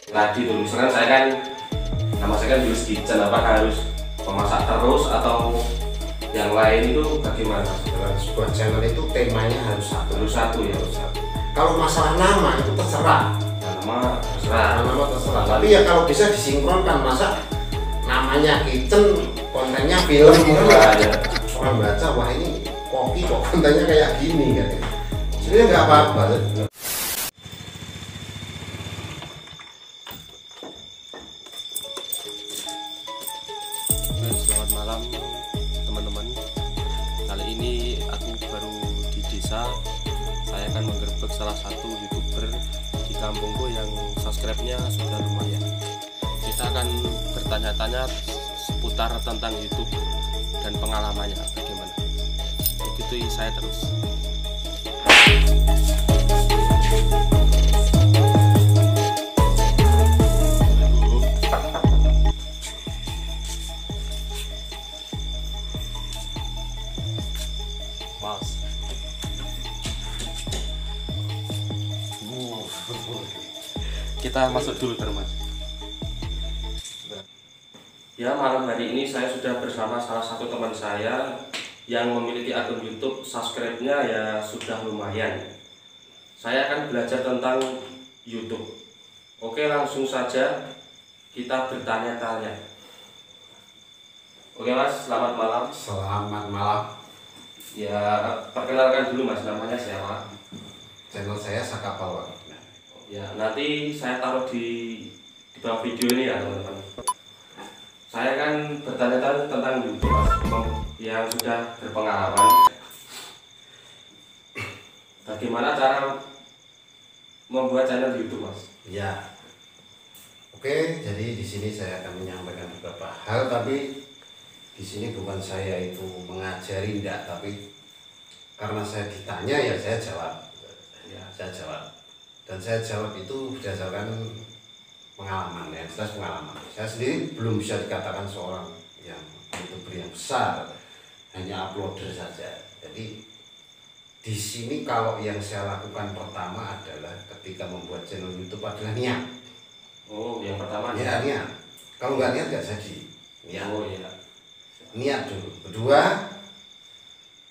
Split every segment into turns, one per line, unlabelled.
Tadi tuh misalkan saya kan nama saya kan Julius Kitchen, apakah harus memasak terus atau yang lain itu bagaimana?
Dalam sebuah channel itu temanya harus satu.
Harus satu ya.
Harus satu. Kalau masalah nama itu terserah.
Nama terserah.
Nama terserah. Tapi ya kalau bisa disinkronkan, masa namanya kitchen kontennya film
Ya.
orang baca wah ini koki kok kontennya kayak gini kan. Sebenarnya nggak apa-apa.
Selamat malam teman-teman. Kali ini aku baru di desa. Saya akan menggerebek salah satu YouTuber di kampungku yang subscribe-nya sudah lumayan. Kita akan bertanya-tanya seputar tentang YouTube dan pengalamannya bagaimana. Ikuti saya terus. Mas. Kita masuk dulu ke rumah.
Ya, malam hari ini saya sudah bersama salah satu teman saya yang memiliki akun YouTube, subscribe-nya ya sudah lumayan. Saya akan belajar tentang YouTube. Oke, langsung saja kita bertanya-tanya. Oke Mas, selamat malam.
Selamat malam.
Ya, perkenalkan dulu Mas, namanya siapa?
Channel saya Sakapal.
Ya, nanti saya taruh di bawah video ini ya teman-teman. Saya kan bertanya-tanya tentang YouTube Mas, yang sudah berpengalaman. Bagaimana cara membuat channel YouTube Mas?
Ya. Oke, jadi di sini saya akan menyampaikan beberapa hal, tapi di sini bukan saya itu mengajari enggak, tapi karena saya ditanya ya saya jawab. Ya, saya jawab. Dan saya jawab itu berdasarkan pengalaman, ya, jelas pengalaman. Saya sendiri belum bisa dikatakan seorang yang YouTuber yang besar, hanya uploader saja. Jadi di sini kalau yang saya lakukan pertama adalah ketika membuat channel YouTube adalah niat.
Oh, yang pertama
Ya, niat. Kalau nggak niat nggak jadi. Niat.
Oh iya.
Niat dulu. Kedua,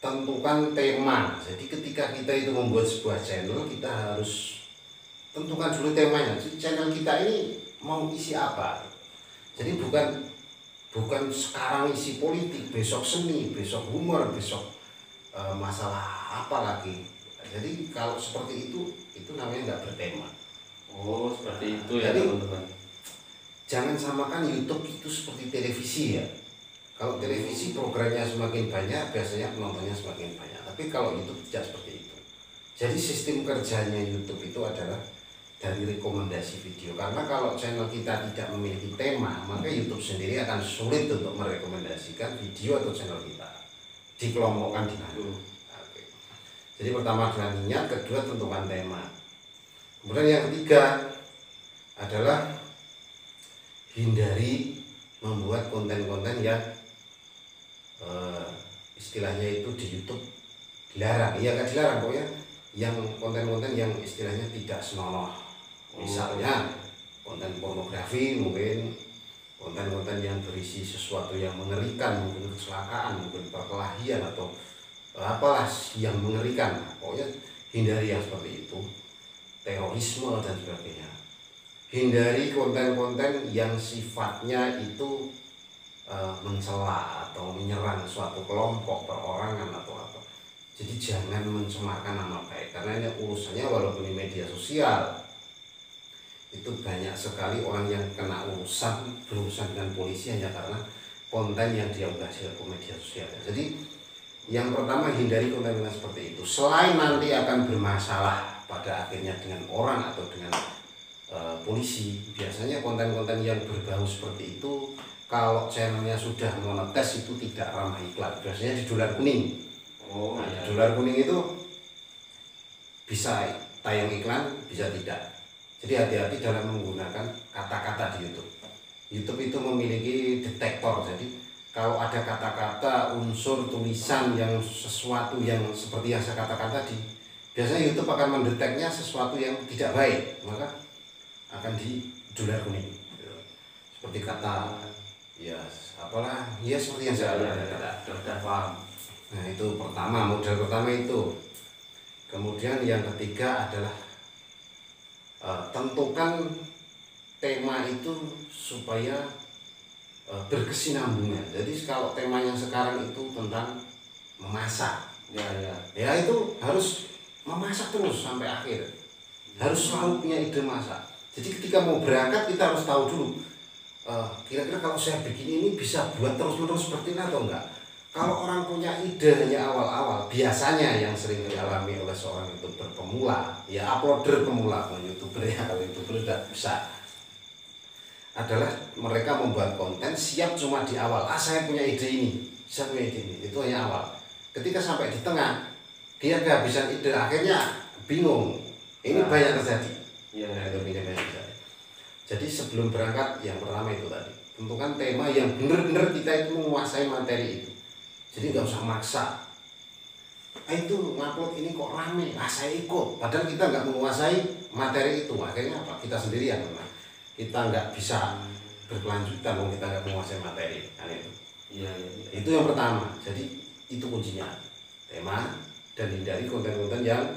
tentukan tema. Jadi ketika kita itu membuat sebuah channel, kita harus tentukan dulu temanya. Jadi channel kita ini mau isi apa. Jadi bukan sekarang isi politik, besok seni, besok humor, besok masalah apa lagi. Jadi kalau seperti itu namanya nggak bertema.
Oh, seperti itu ya
Jadi,
teman-teman.
Jangan samakan YouTube itu seperti televisi ya. Kalau televisi programnya semakin banyak, biasanya penontonnya semakin banyak. Tapi kalau YouTube tidak seperti itu. Jadi sistem kerjanya YouTube itu adalah dari rekomendasi video. Karena kalau channel kita tidak memiliki tema, maka YouTube sendiri akan sulit untuk merekomendasikan video atau channel kita. Dikelompokkan di mana. Oke. Jadi pertama adalah niat, kedua tentukan tema. Kemudian yang ketiga adalah hindari membuat konten-konten yang istilahnya itu di YouTube dilarang. Iya nggak dilarang pokoknya, yang konten-konten yang istilahnya tidak senonoh. Misalnya konten pornografi, mungkin konten-konten yang berisi sesuatu yang mengerikan, mungkin kecelakaan, mungkin perkelahian atau apalah yang mengerikan. Pokoknya hindari yang seperti itu, terorisme dan sebagainya. Hindari konten-konten yang sifatnya itu mencela atau menyerang suatu kelompok, perorangan atau apa. Jadi jangan mencemarkan nama baik, karena ini urusannya walaupun di media sosial itu banyak sekali orang yang kena berurusan dengan polisi hanya karena konten yang dia unggah ke media sosial. Jadi yang pertama hindari konten-konten seperti itu. Selain nanti akan bermasalah pada akhirnya dengan orang atau dengan polisi, biasanya konten-konten yang berbau seperti itu kalau channelnya sudah monetis itu tidak ramah iklan, biasanya di dolar kuning.
Oh
Nah,
iya.
di dolar kuning itu bisa tayang iklan, bisa tidak. Jadi hati-hati dalam menggunakan kata-kata di YouTube. YouTube itu memiliki detektor, jadi kalau ada kata-kata, unsur, tulisan yang sesuatu yang seperti yang saya katakan tadi, biasanya YouTube akan mendeteknya sesuatu yang tidak baik, maka akan dolar kuning gitu. Seperti kata ya apalah ya seperti yang saya
Udah paham.
nah itu pertama, model pertama itu. Kemudian yang ketiga adalah tentukan tema itu supaya berkesinambungan. Jadi kalau temanya sekarang itu tentang memasak, ya itu harus memasak terus sampai akhir. Harus selalu punya ide masak. Jadi ketika mau berangkat kita harus tahu dulu kira-kira kalau saya bikin ini bisa buat terus-menerus seperti ini atau enggak. Kalau orang punya ide hanya awal-awal, biasanya yang sering dialami oleh seorang YouTuber pemula, ya uploader pemula, YouTuber ya, kalau YouTuber sudah besar, adalah mereka membuat konten siap cuma di awal. Saya punya ide ini, saya punya ide ini, itu hanya awal. Ketika sampai di tengah, dia kehabisan ide, akhirnya bingung. Ini banyak terjadi. Banyak terjadi. Jadi sebelum berangkat, yang pertama itu tadi, tentukan tema yang benar-benar kita itu menguasai materi itu. Jadi nggak usah maksa. Itu ngupload ini kok rame, saya ikut. Padahal kita nggak menguasai materi itu. Akhirnya apa? Kita sendirian. Kita nggak bisa berkelanjutan kalau kita nggak menguasai materi. Kan itu. Itu yang pertama. Jadi itu kuncinya. Tema dan hindari konten-konten yang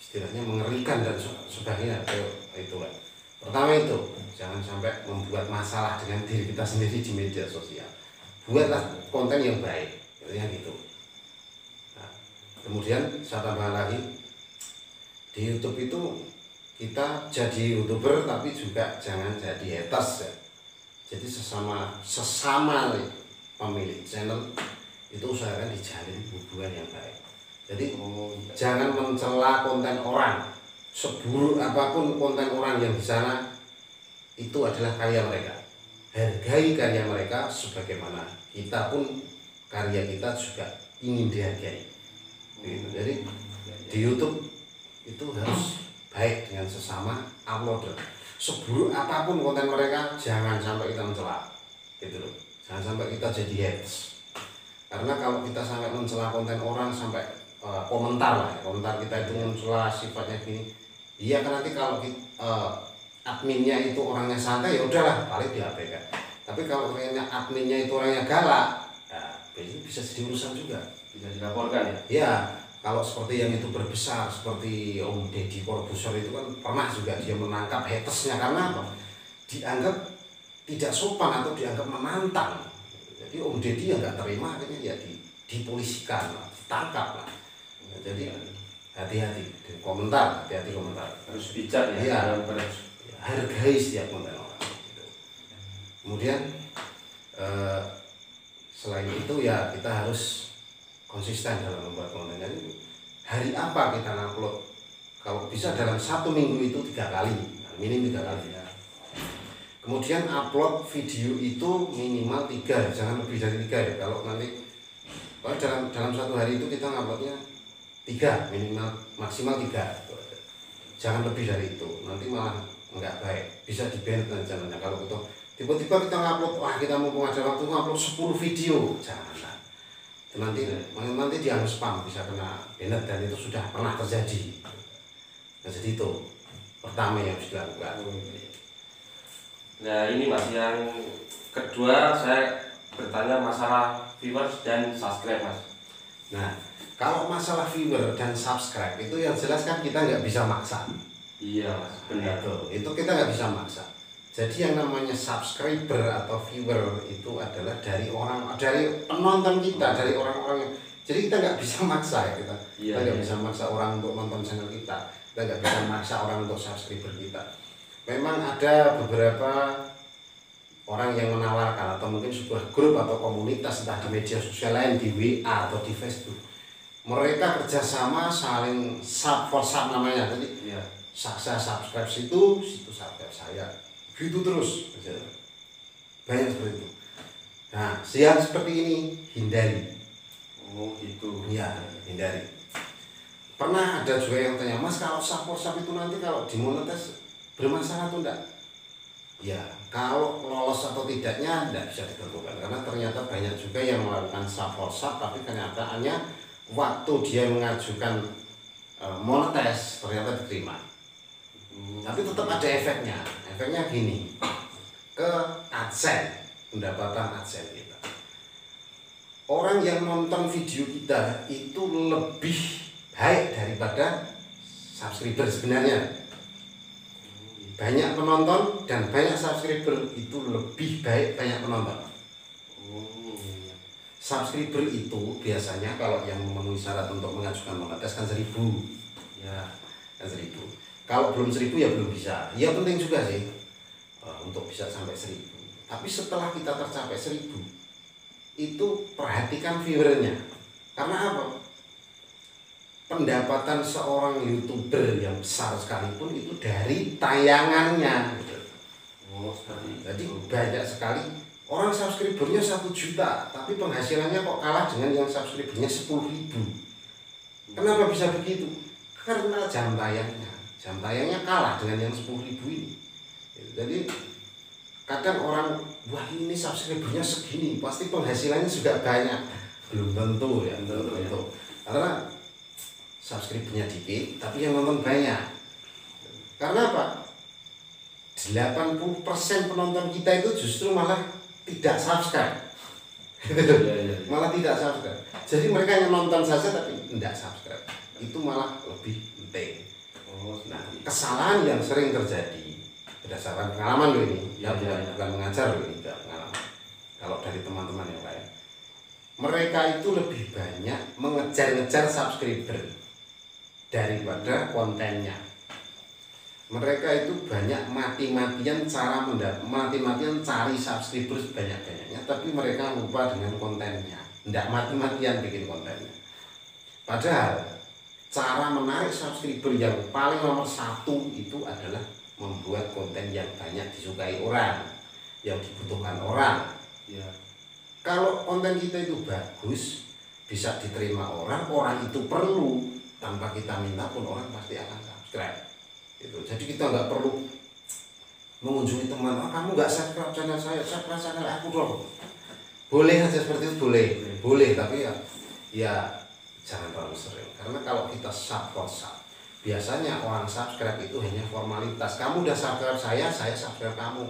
istilahnya mengerikan dan sebagainya. Itu lah. Pertama itu, jangan sampai membuat masalah dengan diri kita sendiri di media sosial. Buatlah konten yang baik. Yang gitu. Nah, kemudian saya tambahkan lagi di YouTube itu kita jadi YouTuber tapi juga jangan jadi haters ya. Jadi sesama pemilik channel itu usahakan dijalin hubungan yang baik. Jadi jangan mencela konten orang. Seburuk apapun konten orang yang di sana itu adalah karya mereka. Hargai karya mereka sebagaimana kita pun karya kita juga ingin dihargai. Gitu. Jadi di YouTube itu harus baik dengan sesama uploader. Seburuk apapun konten mereka, jangan sampai kita mencela. Gitu loh. Jangan sampai kita jadi haters. Karena kalau kita sampai mencela konten orang sampai komentar lah, komentar kita itu mencela sifatnya gini. Iya kan nanti kalau adminnya itu orangnya santai ya udahlah, paling diabaikan. Tapi kalau ternyata adminnya itu orangnya galak, itu bisa jadi urusan juga,
bisa dilaporkan ya.
Ya kalau seperti yang itu berbesar seperti Om Deddy Corbuzier itu kan pernah juga dia menangkap hatersnya karena apa? Dianggap tidak sopan atau dianggap menantang. Jadi Om Deddy yang nggak terima akhirnya ya dipolisikan, ditangkap lah. Nah, jadi hati-hati komentar, hati-hati komentar.
Harus bijak ya.
Ya, hargai setiap konten orang. Kemudian selain itu ya kita harus konsisten dalam membuat konten. Jadi hari apa kita upload? Kalau bisa dalam 1 minggu itu 3 kali, minim 3 kali. Ya. Kemudian upload video itu minimal 3, jangan lebih dari 3 ya. Kalau nanti dalam 1 hari itu kita uploadnya 3 minimal, maksimal 3. Jangan lebih dari itu. Nanti malah nggak baik, bisa di-ban channelnya. Kalau tiba-tiba kita ngupload, wah kita mau ada waktu ngupload 10 video, jangan. Nanti dianggap spam, bisa kena banned dan itu sudah pernah terjadi. Nah, jadi itu pertama yang harus dilakukan.
Nah ini Mas, yang kedua saya bertanya masalah viewers dan subscribe Mas.
Nah kalau masalah viewer dan subscribe itu yang jelas kan kita nggak bisa maksa.
Iya Mas, benar.
Itu kita nggak bisa maksa. Jadi yang namanya subscriber atau viewer itu adalah dari penonton kita, dari orang-orang yang. Jadi kita nggak bisa maksa ya kita. Kita nggak bisa maksa orang untuk nonton channel kita. Kita nggak bisa maksa orang untuk subscriber kita. Memang ada beberapa orang yang menawarkan atau mungkin sebuah grup atau komunitas entah di media sosial lain, di WA atau di Facebook. Mereka kerjasama saling sub for sub namanya. Jadi saya subscribe situ subscribe saya. Gitu terus, banyak seperti itu. Nah, yang seperti ini hindari.
Oh gitu.
Ya, hindari. Pernah ada juga yang tanya, Mas kalau sub itu nanti kalau dimonetis bermasalah atau enggak? Ya, kalau lolos atau tidaknya enggak bisa ditentukan karena ternyata banyak juga yang melakukan sub tapi kenyataannya waktu dia mengajukan monetis ternyata diterima. Tapi tetap ada efeknya Efeknya gini, ke AdSense, pendapatan AdSense kita. Orang yang nonton video kita itu lebih baik daripada subscriber sebenarnya. Banyak penonton dan banyak subscriber itu lebih baik banyak penonton. Subscriber itu biasanya kalau yang memenuhi syarat untuk mengajukan monetis kan 1.000 ya, kan 1.000. Kalau belum 1.000 ya belum bisa. Ya penting juga sih untuk bisa sampai 1.000. Tapi setelah kita tercapai 1.000, itu perhatikan viewernya. Karena apa? Pendapatan seorang YouTuber yang besar sekalipun itu dari tayangannya. Jadi banyak sekali orang subscribernya 1 juta, tapi penghasilannya kok kalah dengan yang subscribernya 10.000. Kenapa bisa begitu? Karena jam tayangnya kalah dengan yang 10.000 ini. Jadi kadang orang, wah ini subscribernya segini, pasti penghasilannya juga banyak. Belum tentu ya, belum tentu. Karena subscribernya dikit, tapi yang nonton banyak. Karena apa? 80% penonton kita itu justru malah tidak subscribe. Malah tidak subscribe. Jadi mereka yang nonton saja tapi tidak subscribe. Itu malah lebih penting. Nah, kesalahan yang sering terjadi berdasarkan pengalaman loh ini, bukan mengajar loh ini, enggak pengalaman. Kalau dari teman-teman yang lain, mereka itu lebih banyak mengejar-ngejar subscriber daripada kontennya. Mereka itu banyak mati-matian cari subscriber sebanyak-banyaknya, tapi mereka lupa dengan kontennya. Tidak mati-matian bikin kontennya. Padahal cara menarik subscriber yang paling nomor 1 itu adalah membuat konten yang banyak disukai orang, yang dibutuhkan orang. Ya. Kalau konten kita itu bagus, bisa diterima orang, orang itu perlu, tanpa kita minta pun orang pasti akan subscribe. Itu. Jadi kita nggak perlu mengunjungi teman, kamu nggak subscribe channel saya, subscribe channel aku dong. Boleh aja seperti itu, boleh, tapi ya jangan terlalu sering. Karena kalau kita subscribe, biasanya orang subscribe itu hanya formalitas. Kamu udah subscribe saya subscribe kamu.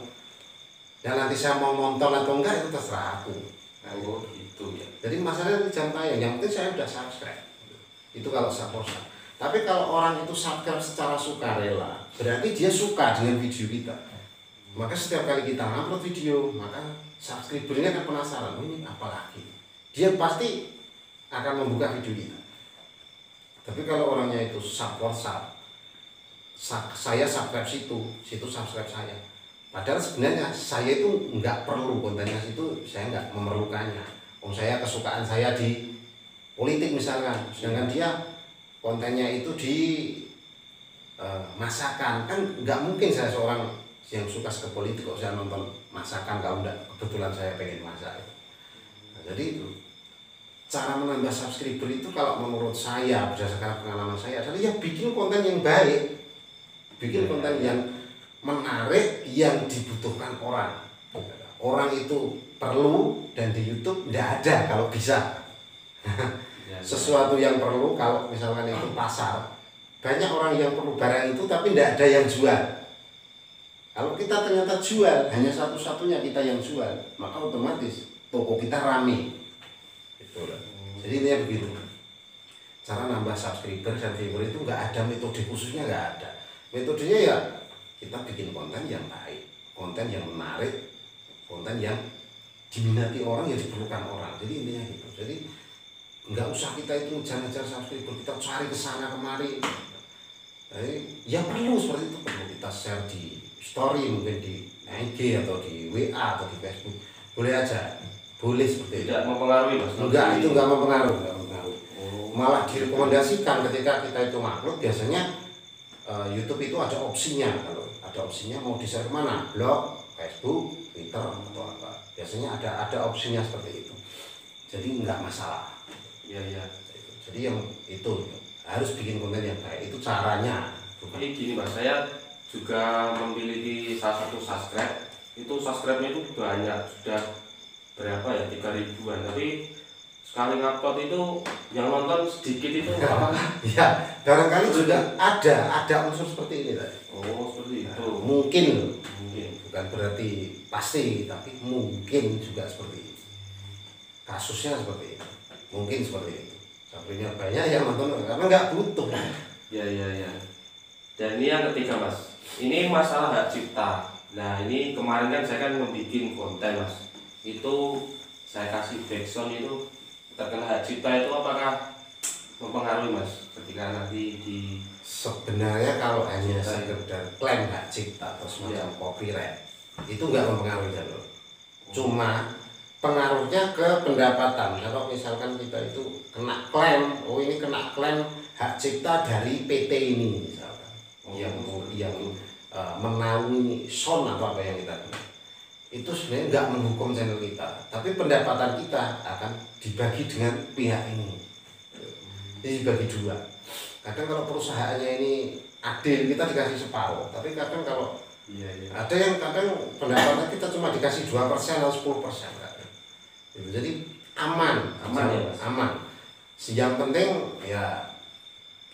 Dan nanti saya mau nonton atau enggak itu terserah aku. Nah, gitu ya. Jadi masalahnya jam tayang, yang penting saya udah subscribe. Itu kalau subscribe. Tapi kalau orang itu subscribe secara sukarela, berarti dia suka dengan video kita. Maka setiap kali kita upload video, maka subscribernya akan penasaran, ini apa lagi? Dia pasti akan membuka video kita. Tapi kalau orangnya itu saya subscribe situ subscribe saya. Padahal sebenarnya saya itu nggak perlu kontennya situ, saya nggak memerlukannya. Saya kesukaan saya di politik misalkan, sedangkan dia kontennya itu di masakan, kan nggak mungkin saya seorang yang suka ke politik kok saya nonton masakan, kalau enggak kebetulan saya pengen masak. Nah, jadi cara menambah subscriber itu kalau menurut saya berdasarkan pengalaman saya adalah ya bikin konten yang baik, bikin konten yang menarik, yang dibutuhkan orang. Orang itu perlu, dan di YouTube tidak ada kalau bisa. Sesuatu yang perlu, kalau misalkan itu pasar, banyak orang yang perlu barang itu tapi tidak ada yang jual. Kalau kita ternyata jual, hanya satu-satunya kita yang jual, maka otomatis toko kita rame. Jadi intinya begitu. Cara nambah subscriber dan viewer itu nggak ada metode khususnya, nggak ada. Metodenya ya kita bikin konten yang baik, konten yang menarik, konten yang diminati orang, yang diperlukan orang. Jadi intinya gitu. Jadi nggak usah kita itu ngejar-ngejar subscriber, kita cari kesana kemari. Ya perlu seperti itu, perlu kita share di story, mungkin di IG atau di WA atau di Facebook, boleh aja, boleh seperti itu. Tidak mempengaruhi mas? Enggak, itu nggak mempengaruhi. Malah direkomendasikan ketika kita itu upload, biasanya YouTube itu ada opsinya, kalau ada opsinya mau di-share kemana, blog, Facebook, Twitter atau apa, biasanya ada opsinya seperti itu. Jadi nggak masalah. Iya. Jadi yang itu harus bikin konten yang baik, itu caranya.
Ini gini mas, saya juga memiliki salah satu subscribe, itu subscribe-nya itu banyak, sudah berapa ya, 3.000-an, tapi sekali ngupload itu yang nonton sedikit itu apakah?
Ya, barangkali juga ada unsur seperti ini tadi.
Oh, seperti itu.
Mungkin bukan berarti pasti, tapi mungkin juga seperti itu. Kasusnya seperti itu, mungkin seperti itu. Sabrinya banyak yang nonton karena nggak butuh.
Ya. Dan ini yang ketiga mas, ini masalah hak cipta. Nah ini kemarin kan saya kan membuat konten mas, itu saya kasih backsound itu terkena hak cipta, itu apakah mempengaruhi mas ketika nanti di
Sebenarnya kalau hanya sekedar klaim hak cipta atau semacam copyright itu nggak mempengaruhi jalur. Cuma pengaruhnya ke pendapatan. Kalau misalkan kita itu kena klaim, oh ini kena klaim hak cipta dari PT ini misalkan, yang menaungi sound atau apa yang kita gunakan, itu sebenarnya nggak menghukum channel kita, tapi pendapatan kita akan dibagi dengan pihak ini. Jadi dibagi dua. Kadang kalau perusahaannya ini adil kita dikasih separuh, tapi kadang kalau ada yang kadang pendapatan kita cuma dikasih 2% atau 10% kadang. Jadi aman.
Ya,
aman. Yang penting ya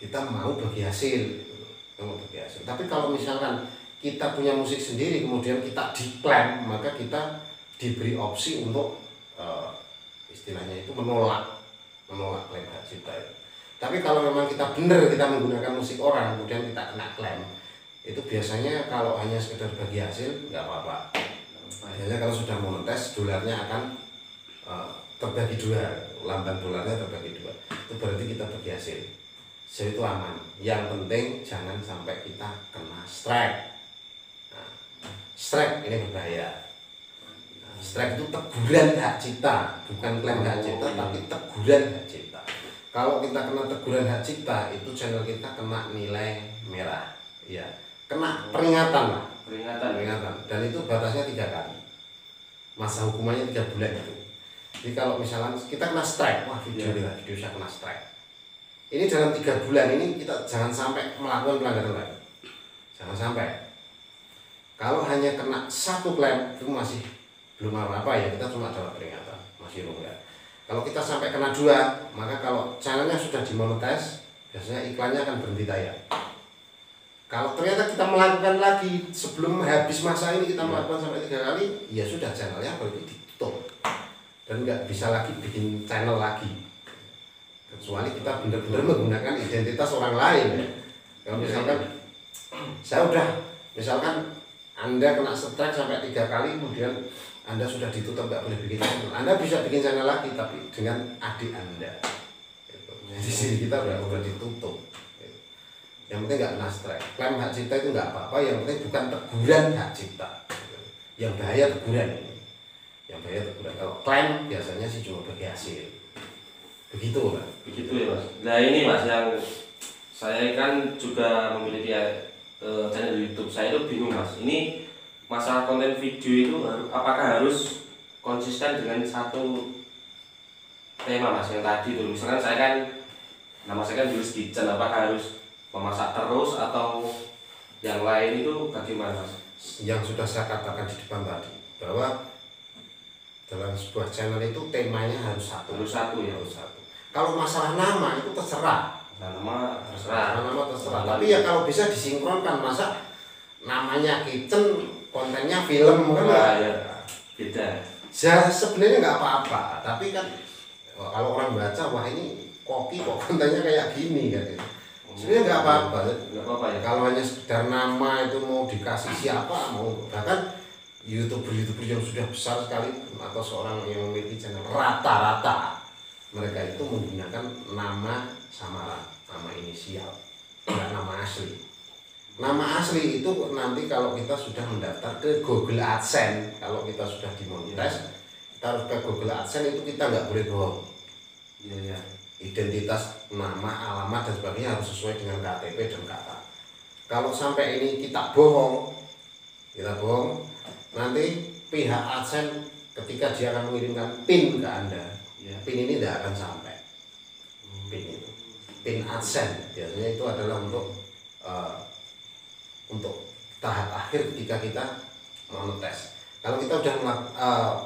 kita mau bagi hasil. Tapi kalau misalkan kita punya musik sendiri kemudian kita diklaim, maka kita diberi opsi untuk istilahnya itu menolak klaim hak cipta itu. Tapi kalau memang kita benar kita menggunakan musik orang kemudian kita kena klaim, itu biasanya kalau hanya sekedar bagi hasil nggak apa-apa. Biasanya kalau sudah monetis dolarnya akan terbagi dua, lambang dolarnya terbagi dua. Itu berarti kita bagi hasil. Jadi itu aman. Yang penting jangan sampai kita kena strike. Nah, strike ini berbahaya. Nah, strike itu teguran hak cipta, bukan klaim hak cipta, tapi teguran hak cipta. Kalau kita kena teguran hak cipta, itu channel kita kena nilai merah, ya, kena peringatan lah. Peringatan. Dan itu batasnya 3 kali. Masa hukumannya 3 bulan itu. Jadi kalau misalnya kita kena strike, wah video saya kena strike. Ini dalam 3 bulan ini kita jangan sampai melakukan pelanggaran lagi. Jangan sampai. Kalau hanya kena 1 klaim itu masih belum apa-apa ya, kita cuma dapat peringatan, masih ronggak. Kalau kita sampai kena 2, maka kalau channelnya sudah dimonetize, biasanya iklannya akan berhenti tayang. Kalau ternyata kita melakukan lagi sebelum habis masa ini kita melakukan sampai 3 kali, ya sudah channelnya berarti ditutup dan nggak bisa lagi bikin channel lagi. Kecuali kita benar-benar menggunakan identitas orang lain ya. Kalau misalkan saya udah, misalkan Anda kena strike sampai 3 kali kemudian Anda sudah ditutup nggak boleh bikin channel, Anda bisa bikin channel lagi tapi dengan adik Anda. Jadi sini kita udah ditutup. Yang penting nggak kena strike. Klaim hak cipta itu nggak apa-apa, yang penting bukan teguran hak cipta. Yang bahaya teguran ini. Yang bahaya teguran. Kalau klaim biasanya sih cuma bagi hasil. Begitu ya
mas. Nah ini mas, yang saya kan juga memiliki channel YouTube, saya itu bingung mas, ini masalah konten video itu apakah harus konsisten dengan satu tema mas, yang tadi tuh misalkan saya kan nama saya kan Julius Kitchen, apakah harus memasak terus atau yang lain, itu bagaimana mas?
Yang sudah saya katakan di depan tadi bahwa dalam sebuah channel itu temanya harus satu ya. Kalau masalah nama itu terserah. Nama terserah. Tapi ya kalau bisa disinkronkan, masa namanya kitchen, kontennya film kan
ya, beda.
Ya sebenarnya nggak apa-apa, tapi kan kalau orang baca wah ini koki kok kontennya kayak gini kan gitu. Sebenarnya nggak apa-apa
ya.
Kalau hanya sekedar nama itu mau dikasih siapa, mau bahkan youtuber yang sudah besar sekali atau seorang yang memiliki channel rata-rata mereka itu menggunakan nama samaran, nama inisial, bukan nama asli. Nama asli itu nanti kalau kita sudah mendaftar ke Google AdSense, kalau kita sudah dimonetize, kita harus ke Google AdSense, itu kita nggak boleh bohong.
Iya.
Identitas, nama, alamat dan sebagainya harus sesuai dengan KTP dan KK. Kalau sampai ini kita bohong, nanti pihak AdSense ketika dia akan mengirimkan PIN ke Anda, PIN ini tidak akan sampai. PIN AdSense biasanya itu adalah untuk tahap akhir ketika kita monetes. Kalau kita sudah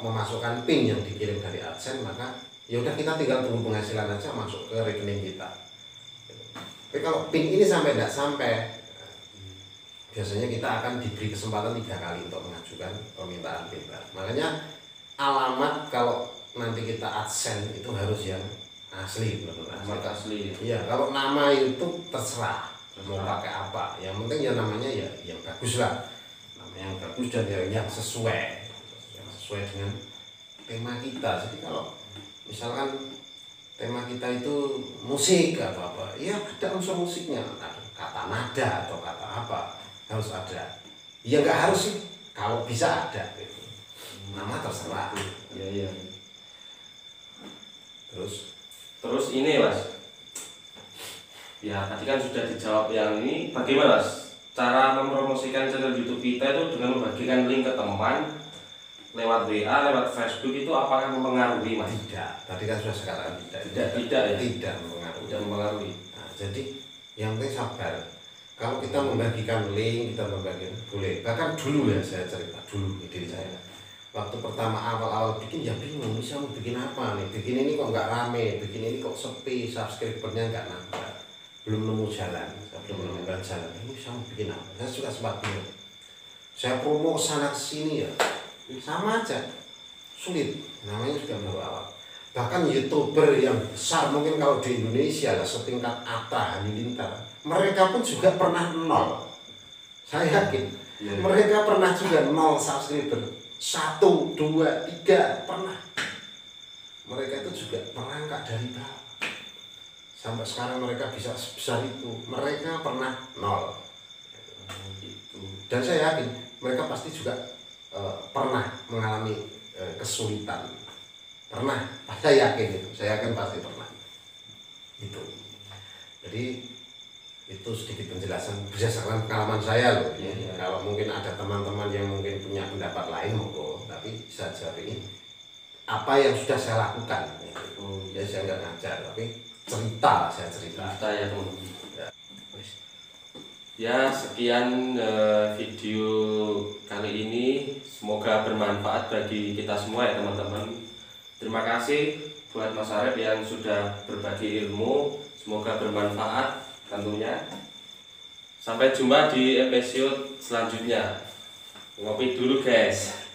memasukkan PIN yang dikirim dari AdSense, maka ya udah kita tinggal tunggu penghasilan aja masuk ke rekening kita. Tapi kalau PIN ini sampai tidak sampai, biasanya kita akan diberi kesempatan 3 kali untuk mengajukan permintaan bebas. Makanya alamat kalau nanti kita adsense itu harus yang asli, benar-benar
Alamat asli.
Iya, kalau nama YouTube terserah mau pakai apa. Yang penting ya namanya ya yang bagus lah. Nama yang bagus dan yang sesuai dengan tema kita. Jadi kalau misalkan tema kita itu musik atau apa, ya ada unsur musiknya, ada kata nada atau kata apa harus ada. Ya nggak harus sih, kalau bisa ada. Gitu. Nama terserah.
Iya.
Terus
ini Mas, ya tadi kan sudah dijawab yang ini, bagaimana Mas cara mempromosikan channel YouTube kita itu dengan membagikan link ke teman lewat WA, lewat Facebook, itu apakah mempengaruhi Mas?
tidak. Tadi kan sudah saya katakan tidak.
Tidak ya?
Tidak mempengaruhi.
Tidak mempengaruhi.
Nah, jadi yang penting sabar. Kalau kita membagikan link, kita membagikan boleh. Bahkan dulu ya saya cerita dulu diri saya. Waktu pertama awal-awal bikin ya bingung, bisa mau bikin apa nih? Bikin ini kok nggak rame, bikin ini kok sepi, subscribernya nggak nambah, belum nemu jalan, saya belum menemukan jalan. Ini bisa mau bikin apa? Saya juga sempat bingung. Saya promo sana sini ya, sama aja, sulit. Namanya juga baru awal. Bahkan YouTuber yang besar mungkin kalau di Indonesia lah setingkat Atta Halilintar, mereka pun juga pernah nol. Saya yakin mereka pernah juga nol subscriber. 1, 2, 3 pernah. Mereka itu juga merangkak dari bawah. Sampai sekarang mereka bisa sebesar itu. Mereka pernah nol. Dan saya yakin mereka pasti juga pernah mengalami kesulitan. Pernah. Saya yakin itu. Saya yakin pasti pernah. Itu. Jadi itu sedikit penjelasan berdasarkan pengalaman saya loh. Kalau mungkin ada teman-teman yang mungkin punya pendapat lain monggo, tapi saya jawab ini apa yang sudah saya lakukan. Ya saya nggak ngajar, tapi saya cerita
ya teman-teman. Ya sekian video kali ini, semoga bermanfaat bagi kita semua ya teman-teman. Terima kasih buat Mas Arep yang sudah berbagi ilmu, semoga bermanfaat tentunya. Sampai jumpa di episode selanjutnya. Ngopi dulu guys.